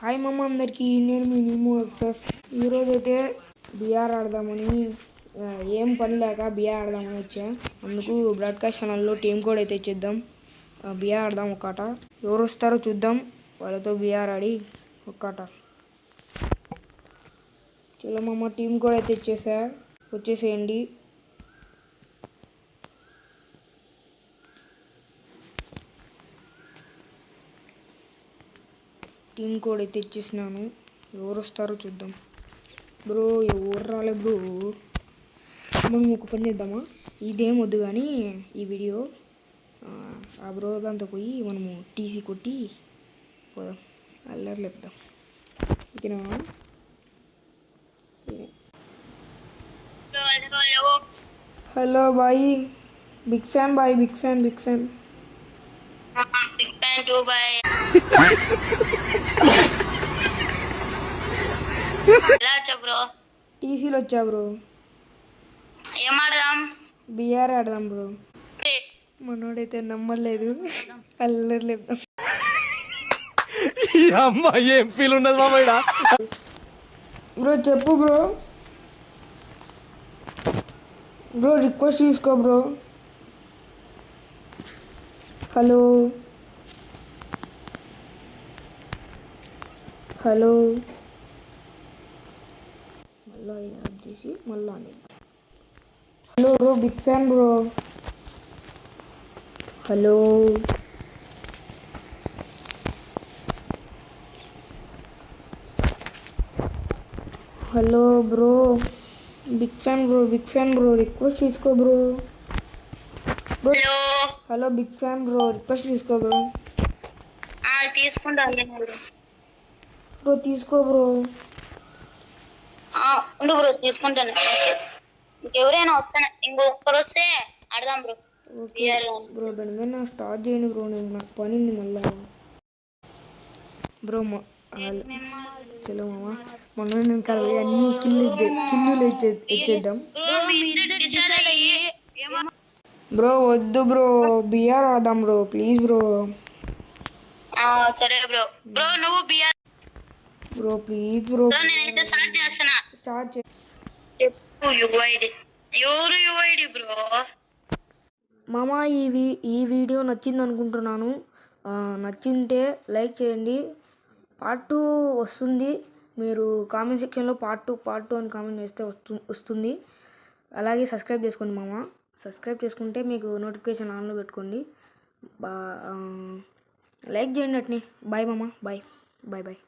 Hi మమ్మ అందరికీ, నేను మీ నిమ్ము ఎఫ్ఎఫ్. ఈరోజైతే బిఆర్ ఆడదామని ఏం పని లేక బిఆర్ ఆడదామని వచ్చా. అందుకు బ్రాడ్కాస్ట్ ఛానల్లో టీమ్ కోడ్ అయితే ఇచ్చేద్దాం. బిఆర్ ఆడదాం ఒక్కట. ఎవరు వస్తారో చూద్దాం. వాళ్ళతో బిఆర్ ఆడి ఒక్కట. చలో మమ్మ, టీమ్ కోడ్ అయితే వచ్చేసేయండి. టీమ్ కోడ్ అయితే ఇచ్చేసినాను. ఎవరు వస్తారో చూద్దాం. బ్రో ఎవరు రాలే బ్రో. మనం ఒక పని చేద్దామా? ఇదేం వద్దు కానీ ఈ వీడియో ఆ బ్రో దాంతో పోయి మనము టీసీ కొట్టి పోదాం, అల్లరి లేపుదాం. ఓకేనా? Hello boy, big fan boy, big fan big fan too boy. ఎలా వచ్చా బ్రో? టీసీలో వచ్చా బ్రో. ఏం ఆడదాం? బిఆర్ ఆడదాం బ్రో. మనోడైతే నమ్మలేదు, అల్లరి లేపుదాం. ఏం ఫీల్ ఉన్నది మామయ్య? బ్రో చెప్పు బ్రో. బ్రో రిక్వెస్ట్ తీసుకో బ్రో. హలో హలో, మళ్ళీ యాడ్ చేసి మళ్ళీ hello bro, big fan bro. Hello hello bro, big fan bro, big fan bro, request తీసుకో bro. Bro hello big fan bro, request తీసుకో bro. తీసుకుంటా bro తీసుకో bro. ఉండు bro, తీసుకుంటాను. ఇంకెవరైనా వస్తాను, ఇంకొకరు వస్తే ఆడదాం బ్రో. ఓకే బ్రో, దాని మీద నా స్టార్ట్ చేయండి బ్రో. నాకు పని ఉంది మళ్ళా బ్రో. చలో మామ, మొన్న నేను కలిగి అన్ని కిల్లులు ఇచ్చేద్దాం బ్రో. వద్దు బ్రో, బిఆర్ ఆడదాం బ్రో, ప్లీజ్ బ్రో. సరే బ్రో. బ్రో నువ్వు బిఆర్ బ్రో, ప్లీజ్ బ్రో. నేనైతే స్టార్ట్ చేస్తున్నా. స్టార్ట్ చే. ఎవరు యుఐడి బ్రో? మామ, ఈ వీడియో నచ్చింది అనుకుంటున్నాను. నచ్చింటే లైక్ చేయండి. పార్ట్ 2 వస్తుంది. మీరు కామెంట్ సెక్షన్లో పార్ట్ టూ అని కామెంట్ చేస్తే వస్తుంది. అలాగే సబ్స్క్రైబ్ చేసుకోండి మామ. సబ్స్క్రైబ్ చేసుకుంటే మీకు నోటిఫికేషన్ ఆన్లో పెట్టుకోండి. లైక్ చేయండి అట్ని. బాయ్ మామ, బాయ్ బాయ్ బాయ్.